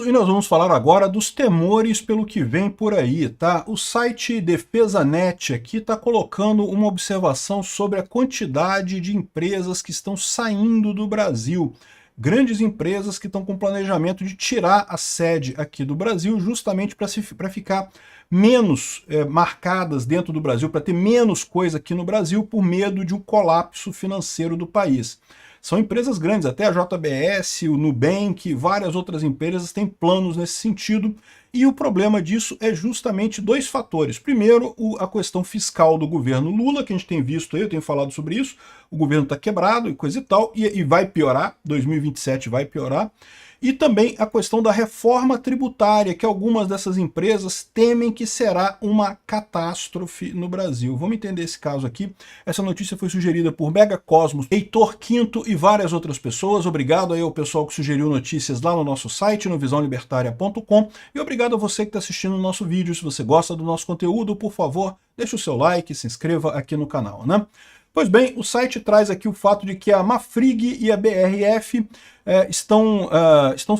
E nós vamos falar agora dos temores pelo que vem por aí, tá? O site DefesaNet aqui está colocando uma observação sobre a quantidade de empresas que estão saindo do Brasil. Grandes empresas que estão com planejamento de tirar a sede aqui do Brasil justamente para ficar menos marcadas dentro do Brasil, para ter menos coisa aqui no Brasil por medo de um colapso financeiro do país. São empresas grandes, até a JBS, o Nubank, várias outras empresas têm planos nesse sentido, e o problema disso é justamente dois fatores. Primeiro, a questão fiscal do governo Lula, que a gente tem visto aí, eu tenho falado sobre isso, o governo está quebrado e coisa e tal, e vai piorar, 2027 vai piorar. E também a questão da reforma tributária, que algumas dessas empresas temem que será uma catástrofe no Brasil. Vamos entender esse caso aqui. Essa notícia foi sugerida por Mega Cosmos, Heitor Quinto e várias outras pessoas. Obrigado aí ao pessoal que sugeriu notícias lá no nosso site, no visãolibertaria.com. E obrigado a você que está assistindo o nosso vídeo. Se você gosta do nosso conteúdo, por favor, deixe o seu like, se inscreva aqui no canal, né? Pois bem, o site traz aqui o fato de que a Mafrig e a BRF estão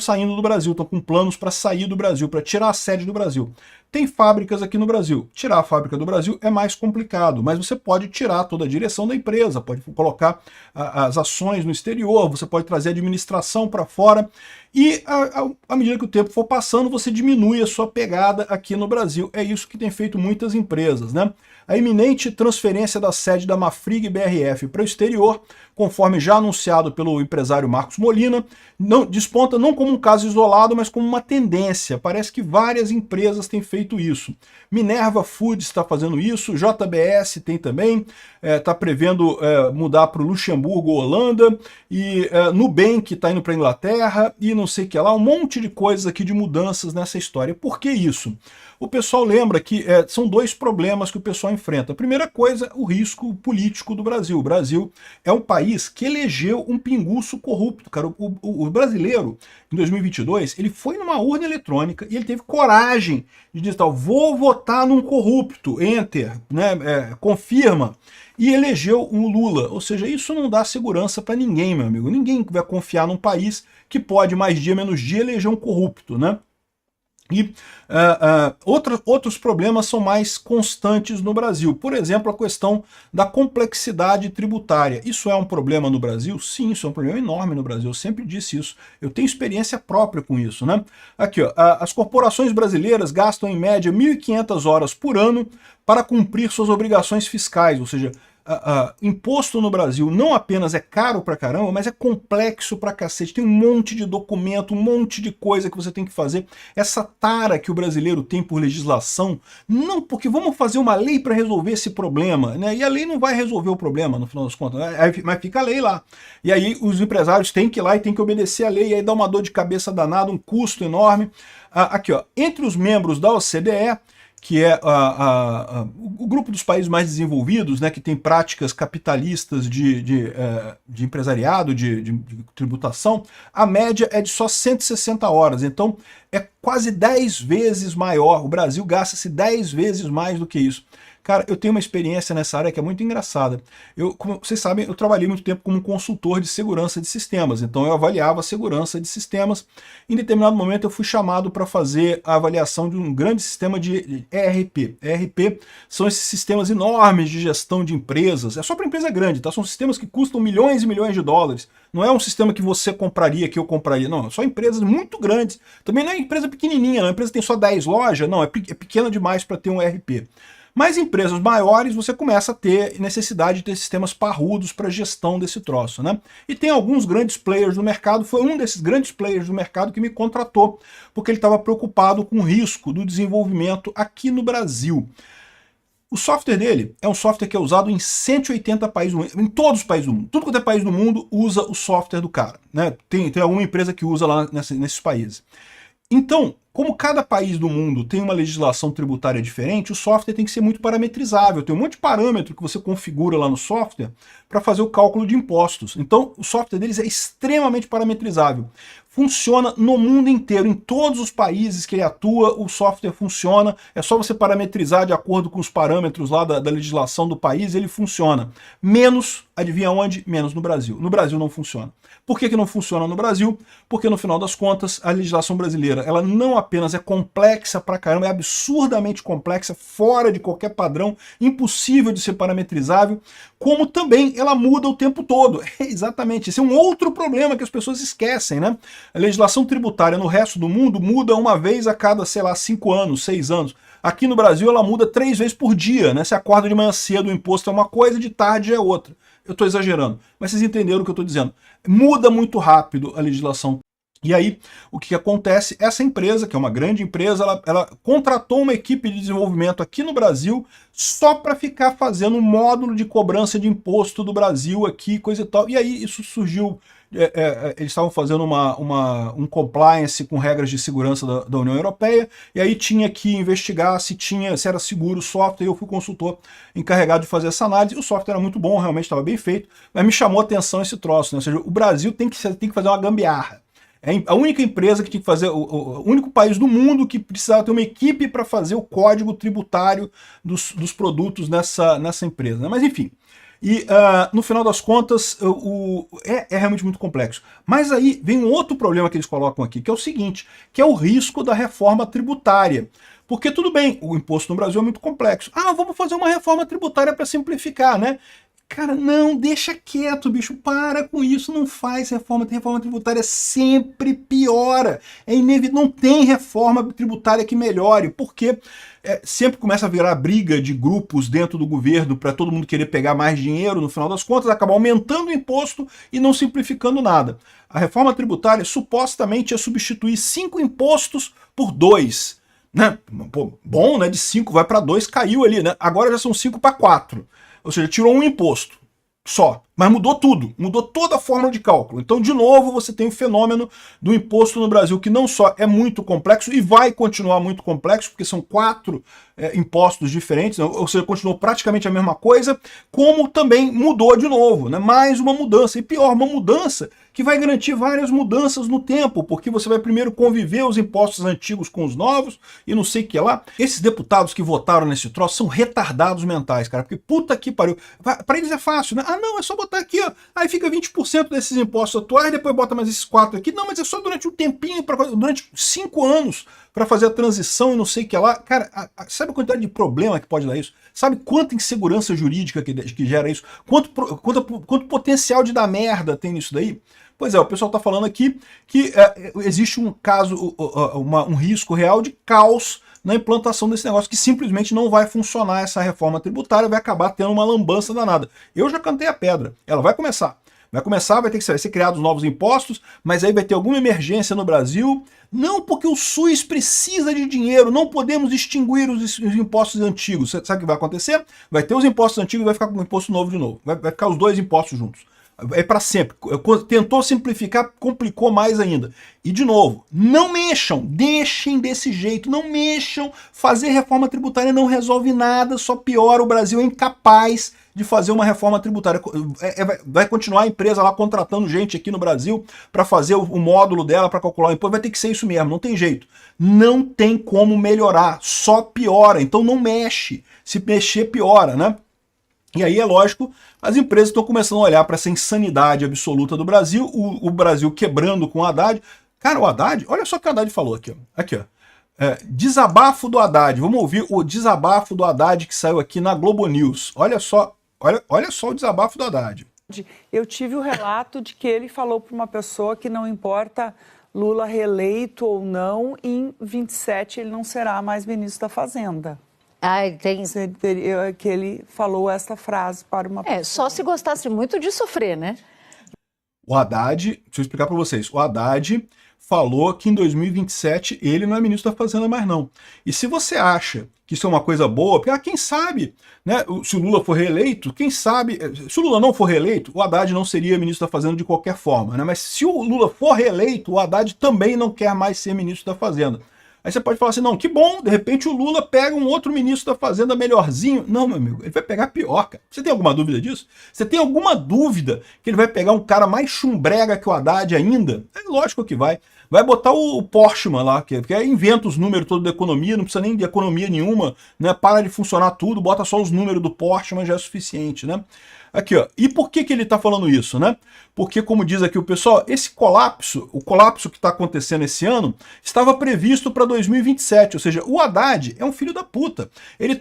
saindo do Brasil, estão com planos para sair do Brasil, para tirar a sede do Brasil. Tem fábricas aqui no Brasil. Tirar a fábrica do Brasil é mais complicado, mas você pode tirar toda a direção da empresa, pode colocar as ações no exterior, você pode trazer a administração para fora, e à medida que o tempo for passando, você diminui a sua pegada aqui no Brasil. É isso que tem feito muitas empresas, né? A iminente transferência da sede da Mafrig e BRF para o exterior, conforme já anunciado pelo empresário Marcos Molina, desponta não como um caso isolado, mas como uma tendência. Parece que várias empresas têm feito isso. Minerva Foods está fazendo isso, JBS tem também, está prevendo mudar para o Luxemburgo, Holanda, e Nubank está indo para a Inglaterra, e não sei o que lá, um monte de coisas aqui de mudanças nessa história. Por que isso? O pessoal lembra que são dois problemas que o pessoal enfrenta. A primeira coisa, o risco político do Brasil. O Brasil é um país que elegeu um pinguço corrupto, cara. O brasileiro, em 2022, ele foi numa urna eletrônica e ele teve coragem de dizer, vou votar num corrupto, enter, né, confirma, e elegeu um Lula. Ou seja, isso não dá segurança para ninguém, meu amigo. Ninguém vai confiar num país que pode, mais dia menos dia, eleger um corrupto, né? E outros problemas são mais constantes no Brasil. Por exemplo, a questão da complexidade tributária. Isso é um problema no Brasil? Sim, isso é um problema enorme no Brasil. Eu sempre disse isso. Eu tenho experiência própria com isso, né? Aqui, ó, as corporações brasileiras gastam em média 1.500 horas por ano para cumprir suas obrigações fiscais, ou seja, imposto no Brasil não apenas é caro pra caramba, mas é complexo pra cacete. Tem um monte de documento, um monte de coisa que você tem que fazer. Essa tara que o brasileiro tem por legislação, não porque vamos fazer uma lei para resolver esse problema, né? E a lei não vai resolver o problema, no final das contas, mas fica a lei lá. E aí os empresários têm que ir lá e têm que obedecer a lei, e aí dá uma dor de cabeça danada, um custo enorme. Aqui, ó, entre os membros da OCDE, que é o grupo dos países mais desenvolvidos, né, que tem práticas capitalistas de empresariado, de tributação, a média é de só 160 horas. Então é quase 10 vezes maior. O Brasil gasta-se 10 vezes mais do que isso. Cara, eu tenho uma experiência nessa área que é muito engraçada. Como vocês sabem, eu trabalhei muito tempo como consultor de segurança de sistemas, então eu avaliava a segurança de sistemas. Em determinado momento eu fui chamado para fazer a avaliação de um grande sistema de ERP. ERP são esses sistemas enormes de gestão de empresas. É só para empresa grande, tá? São sistemas que custam milhões e milhões de dólares. Não é um sistema que você compraria, que eu compraria, não. São empresas muito grandes. Também não é empresa pequenininha, não. A empresa tem só 10 lojas, não. É pequena demais para ter um ERP. Mas empresas maiores você começa a ter necessidade de ter sistemas parrudos para gestão desse troço, né? E tem alguns grandes players do mercado, foi um desses grandes players do mercado que me contratou, porque ele estava preocupado com o risco do desenvolvimento aqui no Brasil. O software dele é um software que é usado em 180 países do mundo, em todos os países do mundo. Tudo quanto é país do mundo usa o software do cara, né? Tem alguma empresa que usa lá nesses países. Então, como cada país do mundo tem uma legislação tributária diferente, o software tem que ser muito parametrizável. Tem um monte de parâmetro que você configura lá no software para fazer o cálculo de impostos. Então, o software deles é extremamente parametrizável. Funciona no mundo inteiro, em todos os países que ele atua, o software funciona. É só você parametrizar de acordo com os parâmetros lá da legislação do país, ele funciona. Menos, adivinha onde? Menos no Brasil. No Brasil não funciona. Por que não funciona no Brasil? Porque no final das contas, a legislação brasileira, ela não apenas é complexa pra caramba, é absurdamente complexa, fora de qualquer padrão, impossível de ser parametrizável, como também ela muda o tempo todo. Exatamente, esse é um outro problema que as pessoas esquecem, né? A legislação tributária no resto do mundo muda uma vez a cada, sei lá, 5 anos, 6 anos. Aqui no Brasil ela muda 3 vezes por dia, né? Você acorda de manhã cedo, o imposto é uma coisa, de tarde é outra. Eu estou exagerando, mas vocês entenderam o que eu estou dizendo. Muda muito rápido a legislação. E aí, o que acontece? Essa empresa, que é uma grande empresa, ela contratou uma equipe de desenvolvimento aqui no Brasil só para ficar fazendo um módulo de cobrança de imposto do Brasil aqui, coisa e tal. E aí isso surgiu, eles estavam fazendo um compliance com regras de segurança da União Europeia, e aí tinha que investigar se era seguro o software, e eu fui consultor encarregado de fazer essa análise. O software era muito bom, realmente estava bem feito, mas me chamou a atenção esse troço, né? Ou seja, o Brasil tem que fazer uma gambiarra. É a única empresa que tinha que fazer, o único país do mundo que precisava ter uma equipe para fazer o código tributário dos produtos nessa empresa, né? Mas enfim, e no final das contas é realmente muito complexo. Mas aí vem um outro problema que eles colocam aqui, que é o seguinte, que é o risco da reforma tributária. Porque tudo bem, o imposto no Brasil é muito complexo. Ah, vamos fazer uma reforma tributária para simplificar, né? Cara, não, deixa quieto, bicho, para com isso, não faz reforma tributária, sempre piora, é inevitável, não tem reforma tributária que melhore, porque sempre começa a virar briga de grupos dentro do governo para todo mundo querer pegar mais dinheiro, no final das contas acaba aumentando o imposto e não simplificando nada. A reforma tributária supostamente é substituir 5 impostos por 2, né? Pô, bom, né? De 5 vai para 2, caiu ali, né? Agora já são 5 para 4. Ou seja, tirou um imposto só, mas mudou tudo, mudou toda a fórmula de cálculo. Então, de novo, você tem o fenômeno do imposto no Brasil, que não só é muito complexo e vai continuar muito complexo, porque são 4 impostos diferentes, ou seja, continuou praticamente a mesma coisa, como também mudou de novo, né? Mais uma mudança, e pior, uma mudança que vai garantir várias mudanças no tempo, porque você vai primeiro conviver os impostos antigos com os novos, e não sei o que lá. Esses deputados que votaram nesse troço são retardados mentais, cara, porque puta que pariu. Para eles é fácil, né? Ah, não, é só botar aqui, ó, aí fica 20% desses impostos atuais, depois bota mais esses 4 aqui. Não, mas é só durante um tempinho, durante 5 anos, para fazer a transição e não sei o que lá. Cara, sabe a quantidade de problema que pode dar isso? Sabe quanta insegurança jurídica que gera isso? Quanto potencial de dar merda tem nisso daí? Pois é, o pessoal está falando aqui que existe um caso, um risco real de caos na implantação desse negócio, que simplesmente não vai funcionar essa reforma tributária, vai acabar tendo uma lambança danada. Eu já cantei a pedra, ela vai começar. Vai ter que ser criados novos impostos, mas aí vai ter alguma emergência no Brasil. Não, porque o SUS precisa de dinheiro, não podemos extinguir os impostos antigos. Sabe o que vai acontecer? Vai ter os impostos antigos e vai ficar com o imposto novo de novo. Vai ficar os 2 impostos juntos. É para sempre. Tentou simplificar, complicou mais ainda. E de novo, não mexam, deixem desse jeito, não mexam. Fazer reforma tributária não resolve nada, só piora. O Brasil é incapaz de fazer uma reforma tributária. Vai continuar a empresa lá contratando gente aqui no Brasil para fazer o módulo dela para calcular o imposto. Vai ter que ser isso mesmo, não tem jeito. Não tem como melhorar, só piora. Então não mexe. Se mexer, piora, né? E aí, é lógico, as empresas estão começando a olhar para essa insanidade absoluta do Brasil, o Brasil quebrando com o Haddad. Cara, o Haddad, olha só o que o Haddad falou aqui, ó. Aqui, ó. Desabafo do Haddad. Vamos ouvir o desabafo do Haddad que saiu aqui na Globo News. Olha só o desabafo do Haddad. Eu tive o relato de que ele falou para uma pessoa que não importa Lula reeleito ou não, em 27 ele não será mais ministro da Fazenda. Tem... Que ele falou essa frase para uma pessoa. Só se gostasse muito de sofrer, né? O Haddad, deixa eu explicar para vocês, o Haddad falou que em 2027 ele não é ministro da Fazenda mais não. E se você acha que isso é uma coisa boa, porque quem sabe, né, se o Lula for reeleito, quem sabe, se o Lula não for reeleito, o Haddad não seria ministro da Fazenda de qualquer forma, né? Mas se o Lula for reeleito, o Haddad também não quer mais ser ministro da Fazenda. Aí você pode falar assim, não, que bom, de repente o Lula pega um outro ministro da Fazenda melhorzinho. Não, meu amigo, ele vai pegar pior, cara. Você tem alguma dúvida disso? Você tem alguma dúvida que ele vai pegar um cara mais chumbrega que o Haddad ainda? É lógico que vai. Vai botar o Portman lá, que inventa os números todos da economia, não precisa nem de economia nenhuma, né? Para de funcionar tudo, bota só os números do Portman, já é suficiente, né? Aqui, ó. E por que ele está falando isso, né? Porque, como diz aqui o pessoal, esse colapso, o colapso que está acontecendo esse ano, estava previsto para 2027, ou seja, o Haddad é um filho da puta. Ele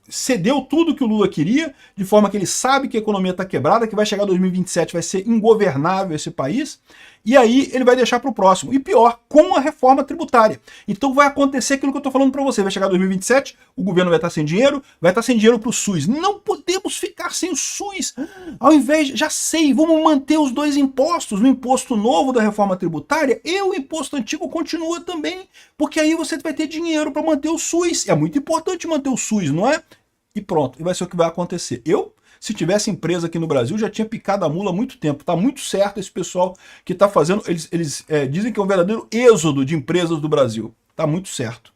cedeu tudo que o Lula queria, de forma que ele sabe que a economia está quebrada, que vai chegar 2027, vai ser ingovernável esse país, e aí ele vai deixar para o próximo. E pior, com a reforma tributária. Então vai acontecer aquilo que eu estou falando para você. Vai chegar 2027, o governo vai estar sem dinheiro, vai estar sem dinheiro para o SUS. Não podemos ficar sem o SUS. Ao invés, já sei, vamos manter os dois impostos, o imposto novo da reforma tributária e o imposto antigo continua também, porque aí você vai ter dinheiro para manter o SUS. É muito importante manter o SUS, não é? E pronto, e vai ser o que vai acontecer. Se tivesse empresa aqui no Brasil, já tinha picado a mula há muito tempo. Tá muito certo esse pessoal que está fazendo. Eles dizem que é um verdadeiro êxodo de empresas do Brasil. Tá muito certo.